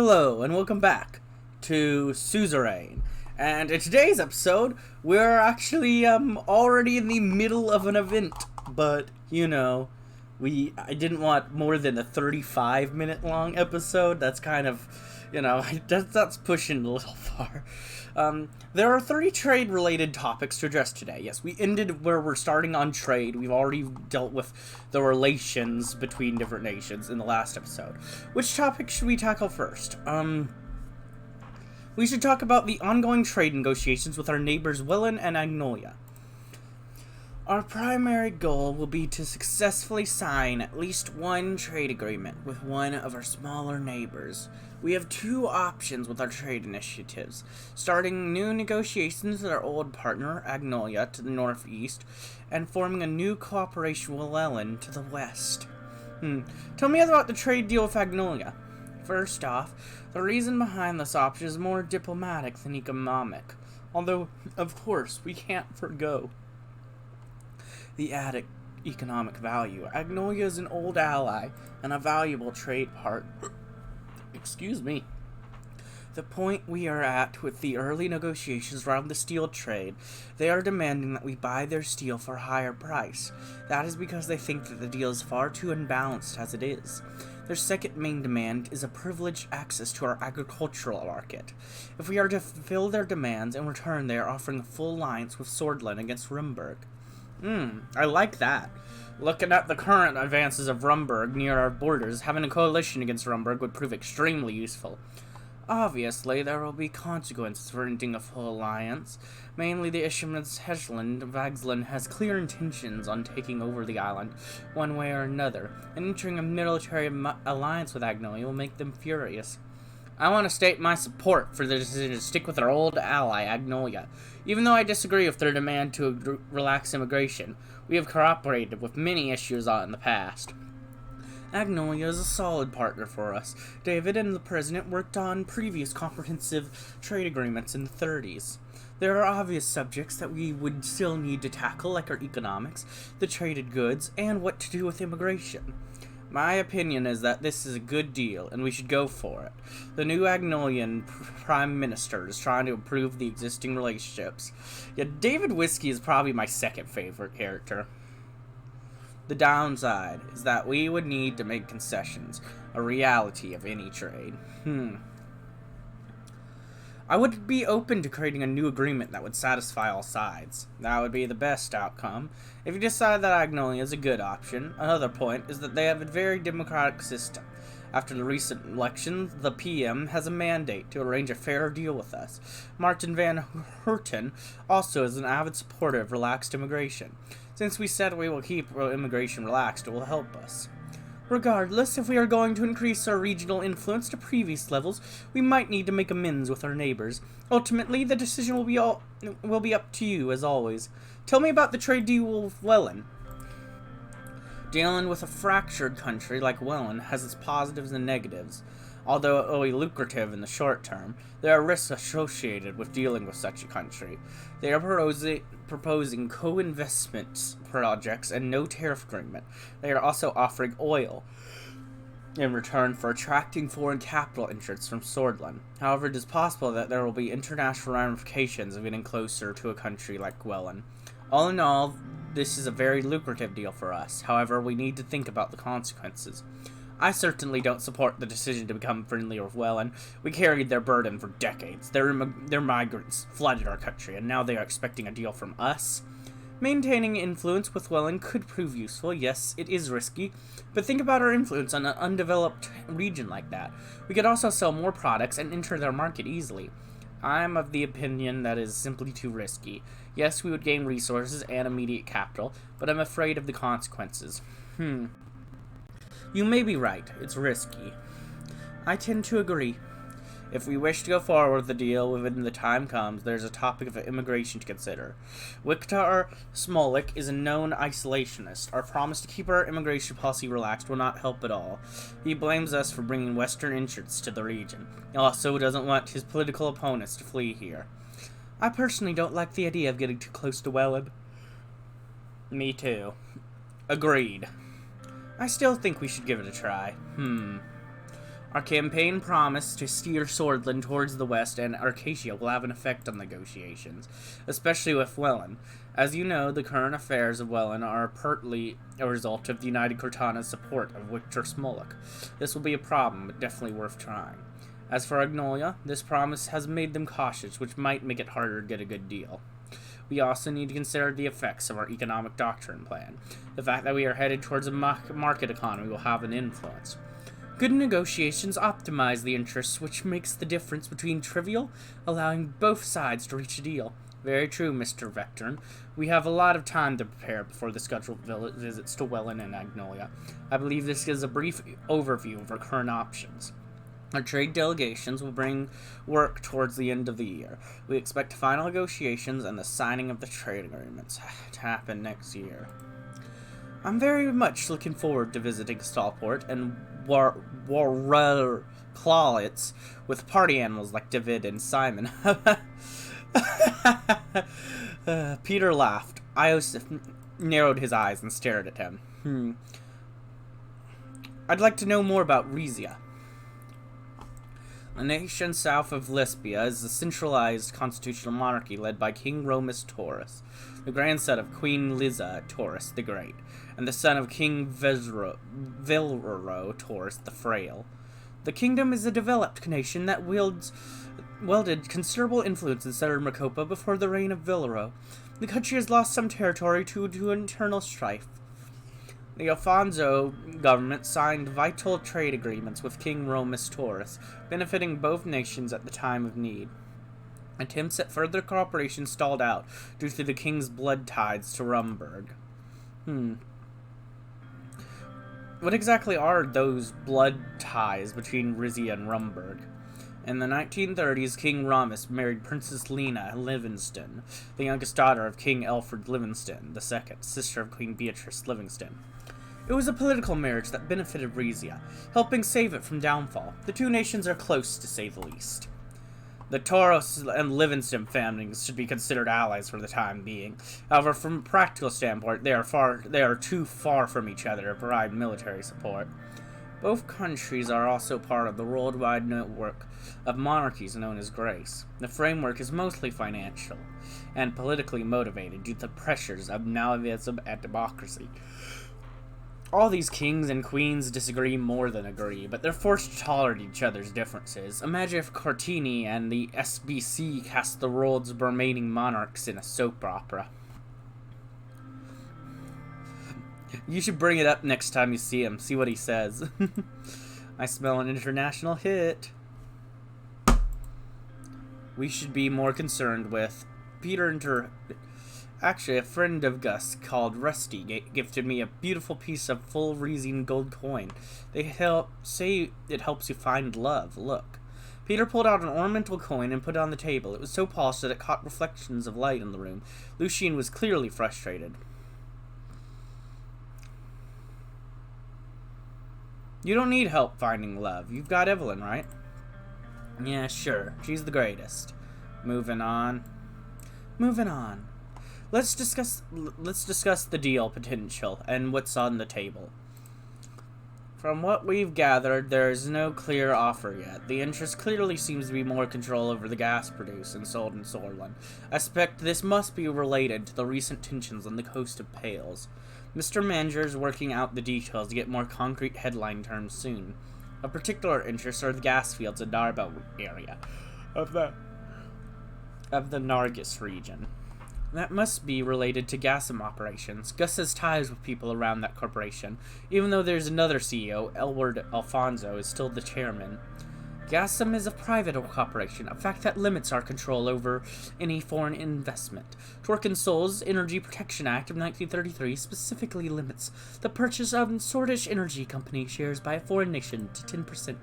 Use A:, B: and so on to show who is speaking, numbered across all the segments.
A: Hello, and welcome back to Suzerain. And in today's episode, we're actually already in the middle of an event, but I didn't want more than a 35-minute long episode. That's kind of, that's pushing a little far. There are 30 trade-related topics to address today. Yes, we ended where we're starting on trade. We've already dealt with the relations between different nations in the last episode. Which topic should we tackle first? We should talk about the ongoing trade negotiations with our neighbors Welland and Agnolia. Our primary goal will be to successfully sign at least one trade agreement with one of our smaller neighbors. We have two options with our trade initiatives: starting new negotiations with our old partner, Agnolia, to the northeast, and forming a new cooperation with Welland to the west. Tell me about the trade deal with Agnolia. First off, the reason behind this option is more diplomatic than economic, although, of course, we can't forgo the added economic value. Agnolia is an old ally and a valuable trade partner. Excuse me. The point we are at with the early negotiations around the steel trade, they are demanding that we buy their steel for a higher price. That is because they think that the deal is far too unbalanced as it is. Their second main demand is a privileged access to our agricultural market. If we are to fulfill their demands, in return they are offering a full alliance with Swordland against Rumburg. I like that. Looking at the current advances of Rumburg near our borders, having a coalition against Rumburg would prove extremely useful. Obviously, there will be consequences for ending a full alliance. Mainly the Ishmael's Heshland, Vagsland has clear intentions on taking over the island, one way or another, and entering a military alliance with Agnolia will make them furious. I want to state my support for the decision to stick with our old ally, Agnolia. Even though I disagree with their demand to relax immigration, we have cooperated with many issues in the past. Agnolia is a solid partner for us. David and the President worked on previous comprehensive trade agreements in the 30s. There are obvious subjects that we would still need to tackle, like our economics, the traded goods, and what to do with immigration. My opinion is that this is a good deal, and we should go for it. The new Agnolian Prime Minister is trying to improve the existing relationships. Yet David Whiskey is probably my second favorite character. The downside is that we would need to make concessions, a reality of any trade. I would be open to creating a new agreement that would satisfy all sides. That would be the best outcome. If you decide that Agnolia is a good option, another point is that they have a very democratic system. After the recent elections, the PM has a mandate to arrange a fair deal with us. Martin van Herten also is an avid supporter of relaxed immigration. Since we said we will keep immigration relaxed, it will help us. Regardless, if we are going to increase our regional influence to previous levels, we might need to make amends with our neighbors. Ultimately, the decision will be up to you, as always. Tell me about the trade deal with Welland. Dealing with a fractured country like Welland has its positives and negatives. Although it will be lucrative in the short term, there are risks associated with dealing with such a country. They are proposing co-investment projects and no tariff agreement. They are also offering oil in return for attracting foreign capital interests from Swordland. However, it is possible that there will be international ramifications of getting closer to a country like Welland. All in all, this is a very lucrative deal for us. However, we need to think about the consequences. I certainly don't support the decision to become friendlier with Welland. We carried their burden for decades. Their migrants flooded our country, and now they are expecting a deal from us. Maintaining influence with Welland could prove useful. Yes, it is risky, but think about our influence on an undeveloped region like that. We could also sell more products and enter their market easily. I'm of the opinion that is simply too risky. Yes, we would gain resources and immediate capital, but I'm afraid of the consequences. You may be right, it's risky. I tend to agree. If we wish to go forward with the deal when the time comes, there's a topic of immigration to consider. Viktor Smolik is a known isolationist. Our promise to keep our immigration policy relaxed will not help at all. He blames us for bringing Western interests to the region. He also doesn't want his political opponents to flee here. I personally don't like the idea of getting too close to Welland. Me too. Agreed. I still think we should give it a try. Our campaign promised to steer Swordland towards the west, and Arcadia will have an effect on negotiations, especially with Welland. As you know, the current affairs of Welland are partly a result of the United Cortana's support of Victor Smolak. This will be a problem, but definitely worth trying. As for Agnolia, this promise has made them cautious, which might make it harder to get a good deal. We also need to consider the effects of our economic doctrine plan. The fact that we are headed towards a market economy will have an influence. Good negotiations optimize the interests, which makes the difference between trivial, allowing both sides to reach a deal. Very true, Mr. Vectorn. We have a lot of time to prepare before the scheduled visits to Welland and Agnolia. I believe this gives a brief overview of our current options. Our trade delegations will bring work towards the end of the year. We expect final negotiations and the signing of the trade agreements to happen next year. I'm very much looking forward to visiting Stallport and Clawlitz with party animals like David and Simon. Peter laughed. Iosif narrowed his eyes and stared at him. I'd like to know more about Rhesia. The nation south of Lesbia is a centralized constitutional monarchy led by King Romus Taurus, the grandson of Queen Liza Taurus the Great, and the son of King Vilroro Taurus the Frail. The kingdom is a developed nation that wielded considerable influence in southern Macopa before the reign of Vilroro. The country has lost some territory to internal strife. The Alfonso government signed vital trade agreements with King Romus Taurus, benefiting both nations at the time of need. Attempts at further cooperation stalled out due to the king's blood ties to Rumburg. What exactly are those blood ties between Rhesia and Rumburg? In the 1930s, King Romus married Princess Lena Livingston, the youngest daughter of King Alfred Livingston II, sister of Queen Beatrice Livingston. It was a political marriage that benefited Rhesia, helping save it from downfall. The two nations are close, to say the least. The Taurus and Livingston families should be considered allies for the time being. However, from a practical standpoint, they are too far from each other to provide military support. Both countries are also part of the worldwide network of monarchies known as Grace. The framework is mostly financial and politically motivated due to the pressures of nationalism and democracy. All these kings and queens disagree more than agree, but they're forced to tolerate each other's differences. Imagine if Cortini and the SBC cast the world's remaining monarchs in a soap opera. You should bring it up next time you see him. See what he says. I smell an international hit. We should be more concerned with Actually, a friend of Gus called Rusty gifted me a beautiful piece of full Rhesian gold coin. They say it helps you find love. Look. Peter pulled out an ornamental coin and put it on the table. It was so polished that it caught reflections of light in the room. Lucien was clearly frustrated. You don't need help finding love. You've got Evelyn, right? Yeah, sure. She's the greatest. Moving on. Let's discuss the deal potential and what's on the table. From what we've gathered, there is no clear offer yet. The interest clearly seems to be more control over the gas produced and sold in Sorlin. I suspect this must be related to the recent tensions on the coast of Pales. Mr. Manager is working out the details to get more concrete headline terms soon. Of particular interest are the gas fields in Darbo area of the Nargis region. That must be related to Gassam operations. Gus has ties with people around that corporation, even though there's another CEO, Elward Alfonso, is still the chairman. Gassam is a private corporation, a fact that limits our control over any foreign investment. Torkin Sol's Energy Protection Act of 1933 specifically limits the purchase of Sordish Energy Company shares by a foreign nation to 10%.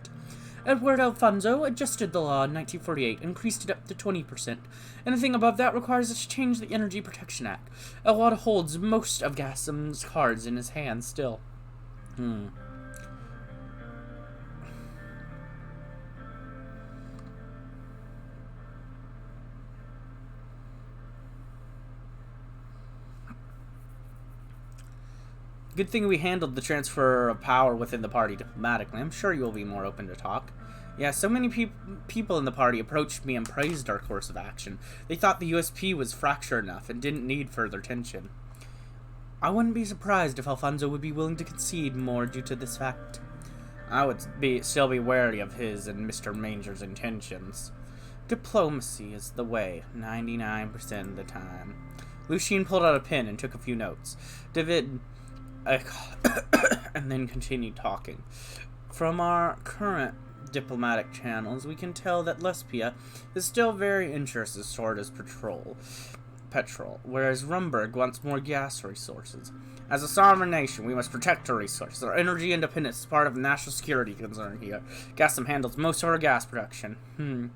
A: Edward Alfonso adjusted the law in 1948 and increased it up to 20%. Anything above that requires us to change the Energy Protection Act. Elwad holds most of Gassam's cards in his hand still. Good thing we handled the transfer of power within the party diplomatically. I'm sure you'll be more open to talk. Yeah, so many people in the party approached me and praised our course of action. They thought the USP was fractured enough and didn't need further tension. I wouldn't be surprised if Alfonso would be willing to concede more due to this fact. I would still be wary of his and Mr. Manger's intentions. Diplomacy is the way, 99% of the time. Lucien pulled out a pen and took a few notes. David and then continued talking. From our current diplomatic channels, we can tell that Lesbia is still very interested toward his petrol, whereas Rumburg wants more gas resources. As a sovereign nation, we must protect our resources. Our energy independence is part of national security concern here. Gassam handles most of our gas production.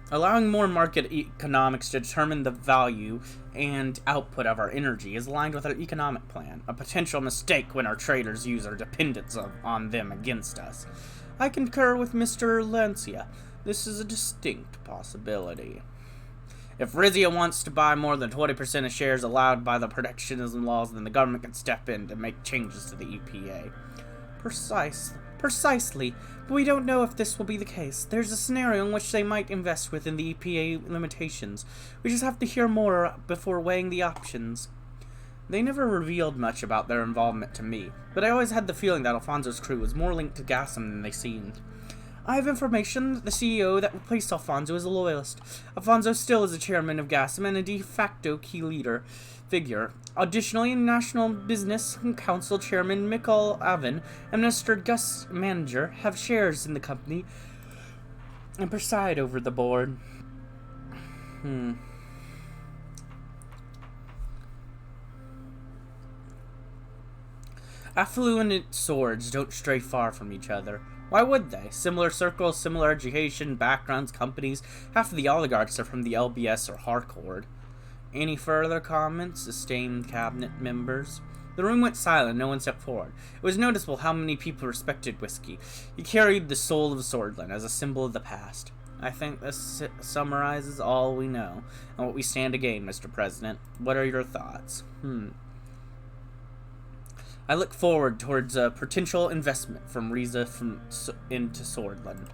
A: Allowing more market economics to determine the value and output of our energy is aligned with our economic plan, a potential mistake when our traders use our dependence on them against us. I concur with Mr. Lancia. This is a distinct possibility. If Rizia wants to buy more than 20% of shares allowed by the protectionism laws, then the government can step in to make changes to the EPA. Precisely, but we don't know if this will be the case. There's a scenario in which they might invest within the EPA limitations. We just have to hear more before weighing the options. They never revealed much about their involvement to me, but I always had the feeling that Alfonso's crew was more linked to Gassam than they seemed. I have information that the CEO that replaced Alfonso is a loyalist. Alfonso still is the chairman of Gassam and a de facto key leader figure. Additionally, National Business Council Chairman Mikkel Avon and Minister Gus Manager have shares in the company and preside over the board. Affluent swords don't stray far from each other. Why would they? Similar circles, similar education, backgrounds, companies. Half of the oligarchs are from the LBS or Harcourt. Any further comments, esteemed cabinet members? The room went silent. No one stepped forward. It was noticeable how many people respected whiskey. He carried the soul of Swordland as a symbol of the past. I think this summarizes all we know and what we stand to gain, Mr. President. What are your thoughts? I look forward towards a potential investment from Riza into Swordland.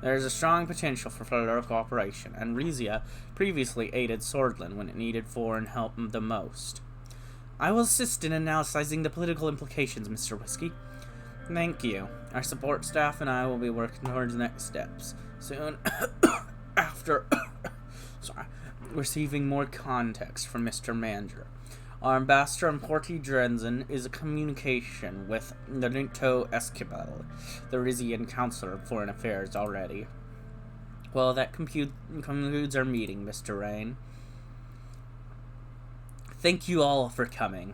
A: There is a strong potential for further cooperation, and Rizia previously aided Swordland when it needed foreign help the most. I will assist in analyzing the political implications, Mr. Whiskey. Thank you. Our support staff and I will be working towards next steps soon after receiving more context from Mr. Manager. Our ambassador in Porti Drenzen is a communication with Benito Esquivel, the Rizian Counselor of Foreign Affairs, already. Well, that concludes our meeting, Mr. Rain. Thank you all for coming.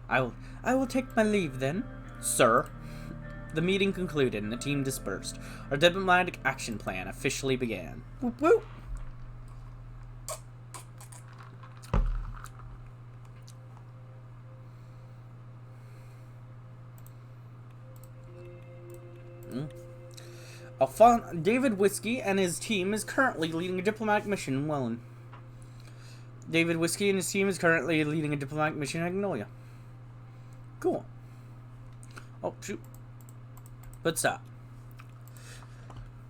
A: I will take my leave then, sir. The meeting concluded and the team dispersed. Our diplomatic action plan officially began. Whoop whoop! David Whiskey and his team is currently leading a diplomatic mission in Welland. David Whiskey and his team is currently leading a diplomatic mission in Agnolia. Cool. Oh, shoot. What's up?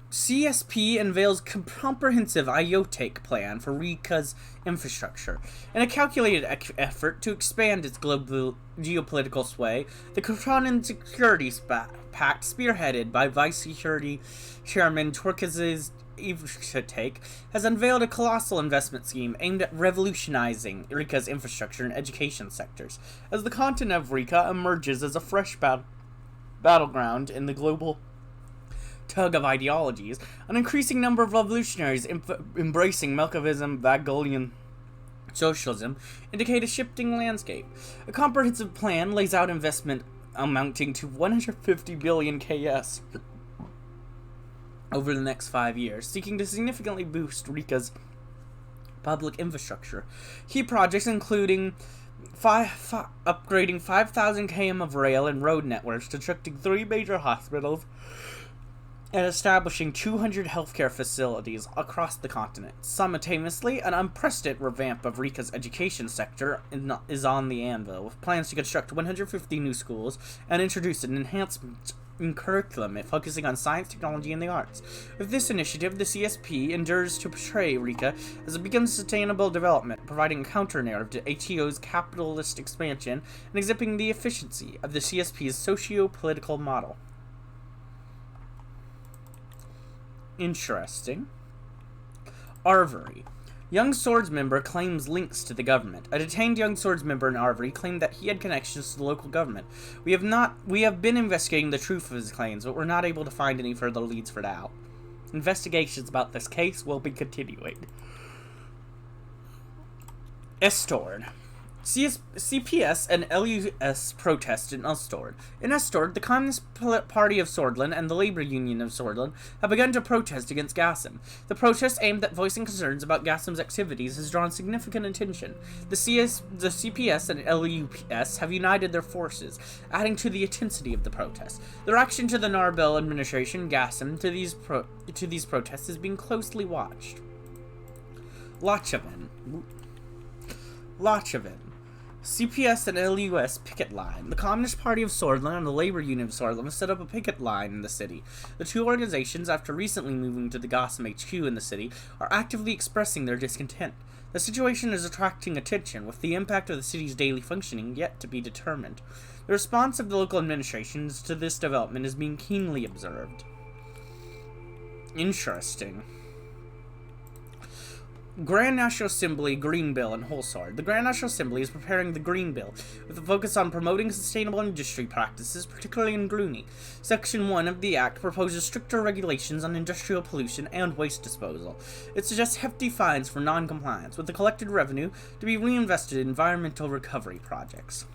A: CSP unveils comprehensive IOTAKE plan for Rika's infrastructure. In a calculated effort to expand its global geopolitical sway, the Crotonan Securities Pact, spearheaded by Vice Security Chairman Turkaz's IOTAKE, has unveiled a colossal investment scheme aimed at revolutionizing Rika's infrastructure and education sectors. As the continent of Rika emerges as a fresh battleground in the global tug of ideologies, an increasing number of revolutionaries embracing Melkovism, Vagolian socialism indicate a shifting landscape. A comprehensive plan lays out investment amounting to 150 billion KS over the next 5 years, seeking to significantly boost Rika's public infrastructure. Key projects including upgrading 5,000 km of rail and road networks, constructing 3 major hospitals, and establishing 200 healthcare facilities across the continent. Simultaneously, an unprecedented revamp of Rica's education sector is on the anvil, with plans to construct 150 new schools and introduce an enhancement in curriculum focusing on science, technology, and the arts. With this initiative, the CSP endures to portray Rica as a beacon of sustainable development, providing a counter-narrative to ATO's capitalist expansion and exhibiting the efficiency of the CSP's socio-political model. Interesting. Arvery. Young Swords member claims links to the government. A detained Young Swords member in Arvery claimed that he had connections to the local government. We have been investigating the truth of his claims, but we're not able to find any further leads for now. Investigations about this case will be continuing. Estord. CPS and LUS protest in Estord. In Estord, the Communist Party of Swordland and the Labor Union of Swordland have begun to protest against Gassim. The protest aimed at voicing concerns about Gassim's activities has drawn significant attention. The CPS and LUS have united their forces, adding to the intensity of the protest. The reaction to the Narbel administration, Gassim, to these protests is being closely watched. Lachavin. CPS and LUS picket line. The Communist Party of Swordland and the Labor Union of Swordland have set up a picket line in the city. The two organizations, after recently moving to the Gotham HQ in the city, are actively expressing their discontent. The situation is attracting attention, with the impact of the city's daily functioning yet to be determined. The response of the local administrations to this development is being keenly observed. Interesting. Grand National Assembly Green Bill and Wholesword. The Grand National Assembly is preparing the Green Bill, with a focus on promoting sustainable industry practices, particularly in Gloomy. Section 1 of the Act proposes stricter regulations on industrial pollution and waste disposal. It suggests hefty fines for non-compliance, with the collected revenue to be reinvested in environmental recovery projects.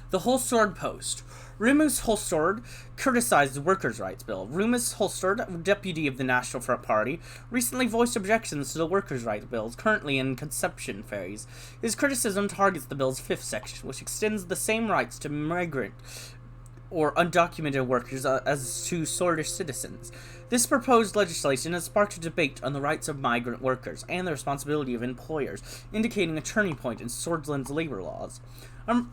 A: The Wholesword Post. Remus Holstord criticized the Workers' Rights Bill. Remus Holstord, deputy of the National Front Party, recently voiced objections to the Workers' Rights Bill, currently in conception phase. His criticism targets the bill's fifth section, which extends the same rights to migrant or undocumented workers as to Swordish citizens. This proposed legislation has sparked a debate on the rights of migrant workers and the responsibility of employers, indicating a turning point in Swordland's labor laws.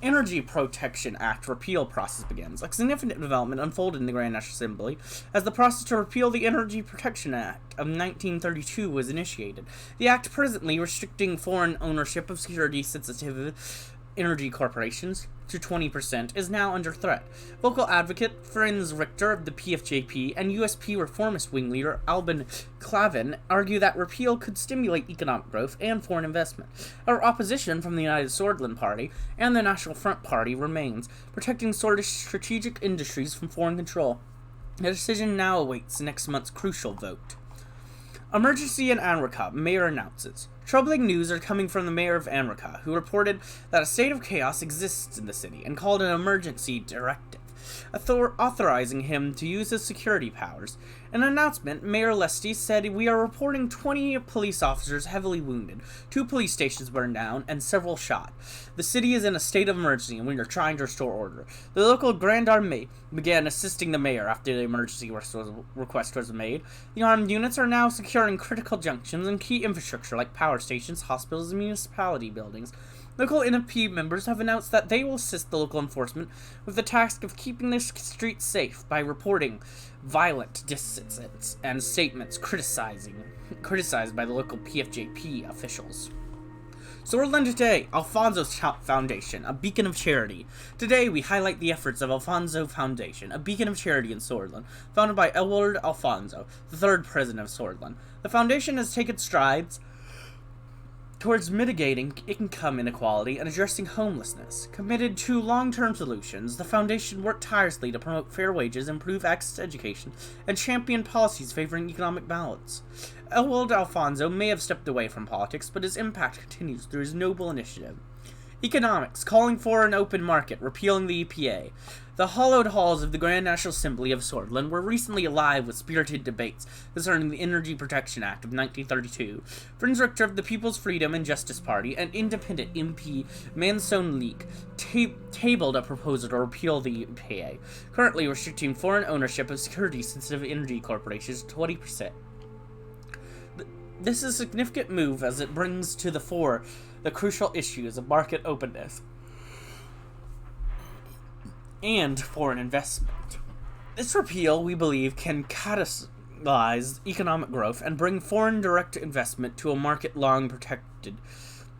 A: Energy Protection Act repeal process begins. A significant development unfolded in the Grand National Assembly as the process to repeal the Energy Protection Act of 1932 was initiated. The act presently restricting foreign ownership of security-sensitive energy corporations to 20% is now under threat. Vocal advocate Franz Richter of the PFJP and USP reformist wing leader Albin Clavin argue that repeal could stimulate economic growth and foreign investment. Our opposition from the United Swordland Party and the National Front Party remains, protecting Swordish strategic industries from foreign control. The decision now awaits next month's crucial vote. Emergency in Anraka, Mayor announces. Troubling news are coming from the mayor of Anraka, who reported that a state of chaos exists in the city and called an emergency directive, authorizing him to use his security powers. In an announcement, Mayor Lesty said, "We are reporting 20 police officers heavily wounded, 2 police stations burned down, and several shot. The city is in a state of emergency and we are trying to restore order." The local Grand Armée began assisting the mayor after the emergency request was made. The armed units are now securing critical junctions and key infrastructure like power stations, hospitals, and municipality buildings. Local NFP members have announced that they will assist the local enforcement with the task of keeping the streets safe by reporting violent dissidents and statements criticized by the local PFJP officials. Swordland Today, Alfonso Foundation, a beacon of charity. Today we highlight the efforts of Alfonso Foundation, a beacon of charity in Swordland, founded by Elward Alfonso, the third president of Swordland. The foundation has taken strides towards mitigating income inequality and addressing homelessness. Committed to long-term solutions, the foundation worked tirelessly to promote fair wages, improve access to education, and champion policies favoring economic balance. Elwald Alfonso may have stepped away from politics, but his impact continues through his noble initiative. Economics, calling for an open market, repealing the EPA. The hallowed halls of the Grand National Assembly of Sordland were recently alive with spirited debates concerning the Energy Protection Act of 1932. Friends Richter of the People's Freedom and Justice Party and independent MP Manson Leak tabled a proposal to repeal the EPA, currently restricting foreign ownership of security-sensitive energy corporations to 20%. This is a significant move as it brings to the fore the crucial issues of market openness and foreign investment. This repeal, we believe, can catalyze economic growth and bring foreign direct investment to a market long protected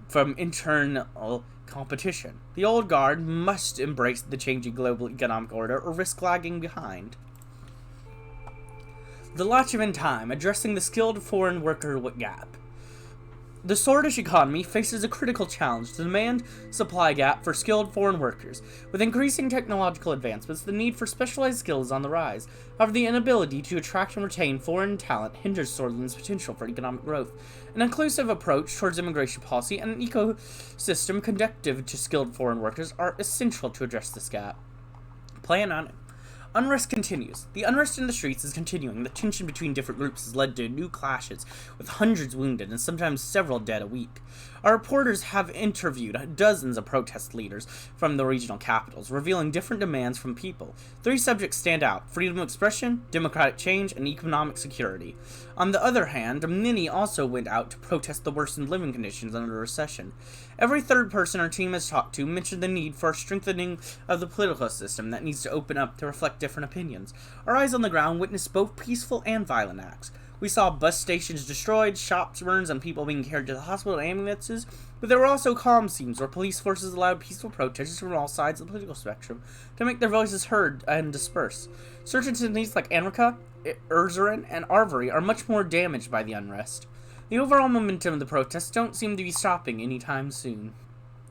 A: from internal competition. The old guard must embrace the changing global economic order or risk lagging behind. The Latch in Time, addressing the skilled foreign worker gap. The Swordfish economy faces a critical challenge, the demand-supply gap for skilled foreign workers. With increasing technological advancements, the need for specialized skills is on the rise. However, the inability to attract and retain foreign talent hinders Swordland's potential for economic growth. An inclusive approach towards immigration policy and an ecosystem conducive to skilled foreign workers are essential to address this gap. Plan on it. Unrest continues. The unrest in the streets is continuing. The tension between different groups has led to new clashes, with hundreds wounded and sometimes several dead a week. Our reporters have interviewed dozens of protest leaders from the regional capitals, revealing different demands from people. 3 subjects stand out: freedom of expression, democratic change, and economic security. On the other hand, many also went out to protest the worsened living conditions under recession. Every third person our team has talked to mentioned the need for a strengthening of the political system that needs to open up to reflect different opinions. Our eyes on the ground witnessed both peaceful and violent acts. We saw bus stations destroyed, shops burned, and people being carried to the hospital in ambulances, but there were also calm scenes where police forces allowed peaceful protesters from all sides of the political spectrum to make their voices heard and disperse. Certain cities like Anarcha, Suzerain, and Arvery are much more damaged by the unrest. The overall momentum of the protests don't seem to be stopping anytime soon,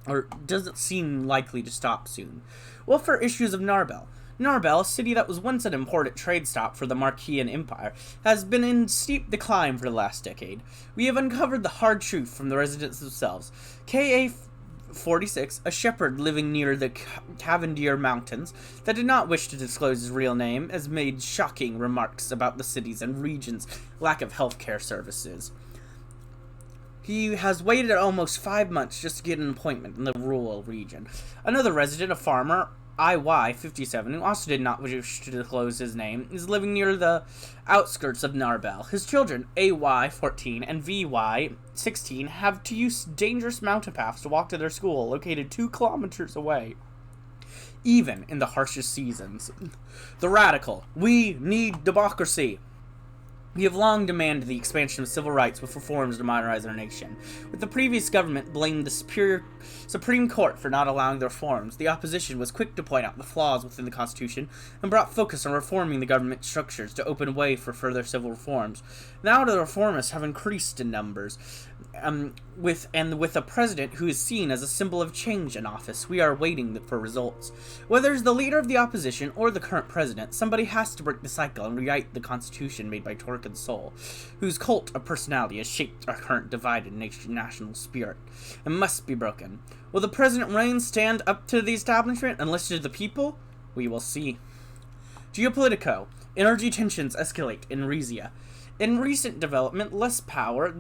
A: or doesn't seem likely to stop soon. Well, for issues of Narbel. Narbel, a city that was once an important trade stop for the Marquian Empire, has been in steep decline for the last decade. We have uncovered the hard truth from the residents themselves. K.A. 46, a shepherd living near the Cavendier Mountains, that did not wish to disclose his real name, has made shocking remarks about the city's and region's lack of healthcare services. He has waited almost 5 months just to get an appointment in the rural region. Another resident, a farmer, IY57, who also did not wish to disclose his name, is living near the outskirts of Narbel. His children, AY14 and VY16, have to use dangerous mountain paths to walk to their school, located 2 kilometers away, even in the harshest seasons. The Radical. We need democracy. We have long demanded the expansion of civil rights with reforms to modernize our nation. With the previous government blamed the Supreme Court for not allowing the reforms, the opposition was quick to point out the flaws within the Constitution and brought focus on reforming the government structures to open way for further civil reforms. Now the reformists have increased in numbers, with a president who is seen as a symbol of change in office. We are waiting for results. Whether it's the leader of the opposition or the current president, somebody has to break the cycle and rewrite the Constitution made by Torquid Soul, whose cult of personality has shaped our current divided national spirit, and must be broken. Will the President reign stand up to the establishment and listen to the people? We will see. Geopolitico. Energy tensions escalate in Rhesia. In recent development, Less Power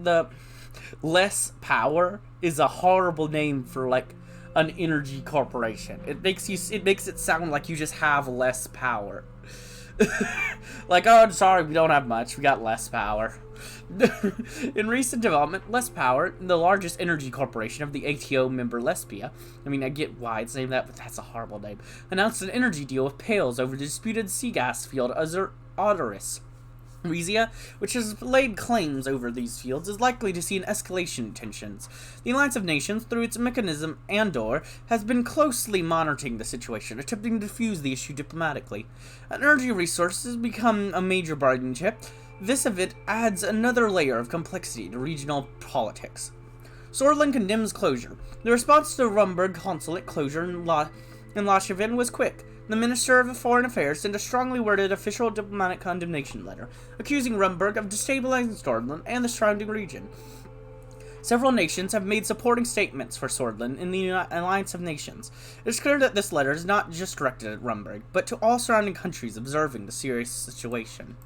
A: is a horrible name for, like, an energy corporation. It makes it sound like you just have less power. Like, oh, I'm sorry, we don't have much. We got less power. In recent development, Less Power, the largest energy corporation of the ATO member Lesbia, I mean, I get why it's named that, but that's a horrible name, announced an energy deal with Pales over the disputed sea gas field Odoris. Rhesia, which has laid claims over these fields, is likely to see an escalation in tensions. The Alliance of Nations, through its mechanism Andor, has been closely monitoring the situation, attempting to defuse the issue diplomatically. Energy resources become a major bargaining chip. This event adds another layer of complexity to regional politics. Sordland condemns closure. The response to the Rumburg consulate closure in Lachevin was quick. The Minister of Foreign Affairs sent a strongly worded official diplomatic condemnation letter, accusing Rumburg of destabilizing Sordland and the surrounding region. Several nations have made supporting statements for Swordland in the Alliance of Nations. It is clear that this letter is not just directed at Rumberg, but to all surrounding countries observing the serious situation.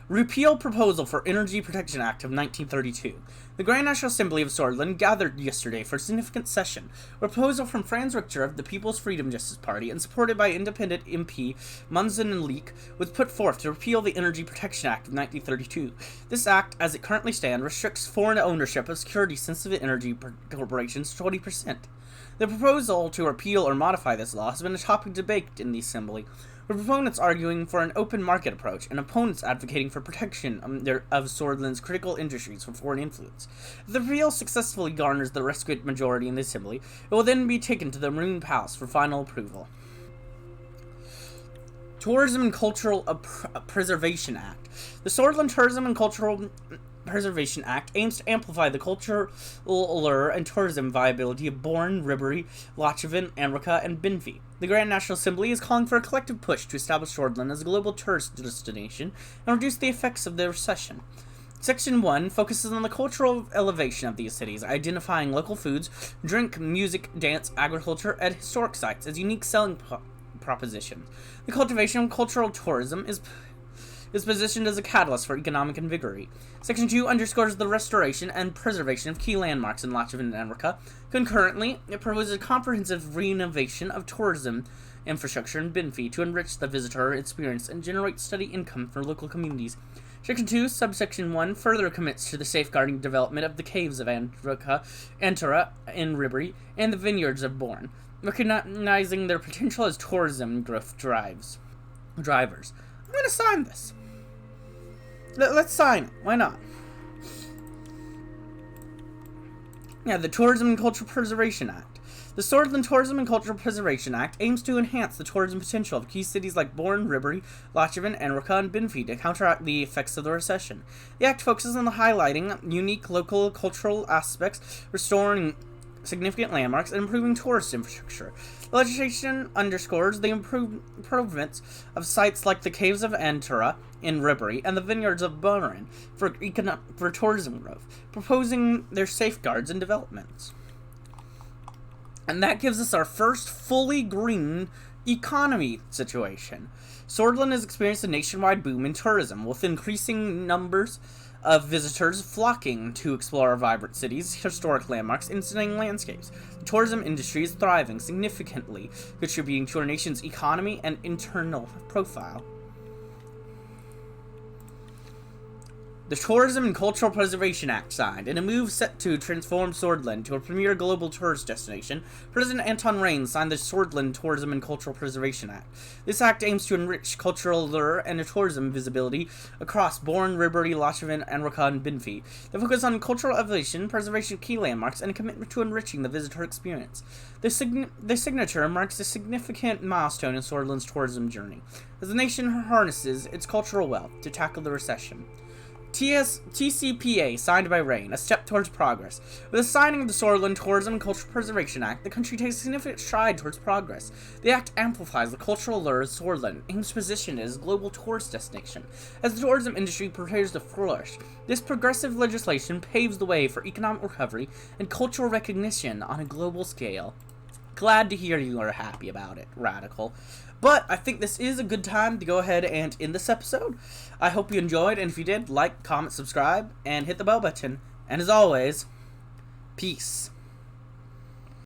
A: Repeal Proposal for Energy Protection Act of 1932. The Grand National Assembly of Swordland gathered yesterday for a significant session. A proposal from Franz Richter of the People's Freedom Justice Party and supported by independent MP Munson and Leek was put forth to repeal the Energy Protection Act of 1932. This act, as it currently stands, restricts foreign ownership of security-sensitive energy corporations to 20%. The proposal to repeal or modify this law has been a topic of debate in the Assembly, with proponents arguing for an open market approach and opponents advocating for protection of Swordland's critical industries from foreign influence. If the repeal successfully garners the requisite majority in the Assembly, it will then be taken to the Maroon Palace for final approval. Tourism and Cultural Preservation Act. The Swordland Tourism and Cultural Preservation Act aims to amplify the cultural allure and tourism viability of Bourne, Ribery, Lochevin, Anrica, and Binfie. The Grand National Assembly is calling for a collective push to establish Swordland as a global tourist destination and reduce the effects of the recession. Section 1 focuses on the cultural elevation of these cities, identifying local foods, drink, music, dance, agriculture, and historic sites as unique selling propositions. The cultivation of cultural tourism is positioned as a catalyst for economic invigory. Section 2 underscores the restoration and preservation of key landmarks in Lochevin and Anrica. Concurrently, it proposes a comprehensive renovation of tourism infrastructure in Binfie to enrich the visitor experience and generate steady income for local communities. Section 2, subsection 1, further commits to the safeguarding development of the caves of Anrica, Antara, and Ribery, and the vineyards of Bourne, recognizing their potential as tourism growth drivers. I'm going to sign this. Let's sign it. Why not? Yeah, the Tourism and Cultural Preservation Act. The Swordland Tourism and Cultural Preservation Act aims to enhance the tourism potential of key cities like Bourne, Ribery, Lochevin, Anrica, and Binfie to counteract the effects of the recession. The act focuses on highlighting unique local cultural aspects, restoring significant landmarks, and improving tourist infrastructure. The legislation underscores the improvements of sites like the Caves of Antara in Ribery and the Vineyards of Bourne for tourism growth, proposing their safeguards and developments. And that gives us our first fully green economy situation. Swordland has experienced a nationwide boom in tourism, with increasing numbers of visitors flocking to explore our vibrant cities, historic landmarks, and stunning landscapes. The tourism industry is thriving significantly, contributing to our nation's economy and internal profile. The Tourism and Cultural Preservation Act signed. In a move set to transform Swordland to a premier global tourist destination, President Anton Reigns signed the Swordland Tourism and Cultural Preservation Act. This act aims to enrich cultural allure and tourism visibility across Bourne, Ribery, Lochevin, Anrica, and Binfie. The focus on cultural elevation, preservation of key landmarks, and a commitment to enriching the visitor experience. The signature marks a significant milestone in Swordland's tourism journey, as the nation harnesses its cultural wealth to tackle the recession. TCPA signed by Reign, a step towards progress. With the signing of the Swordland Tourism and Cultural Preservation Act, the country takes a significant stride towards progress. The act amplifies the cultural allure of Swordland, aims to position it as a global tourist destination. As the tourism industry prepares to flourish, this progressive legislation paves the way for economic recovery and cultural recognition on a global scale. Glad to hear you are happy about it, Radical. But I think this is a good time to go ahead and end this episode. I hope you enjoyed, and if you did, like, comment, subscribe, and hit the bell button. And as always, peace.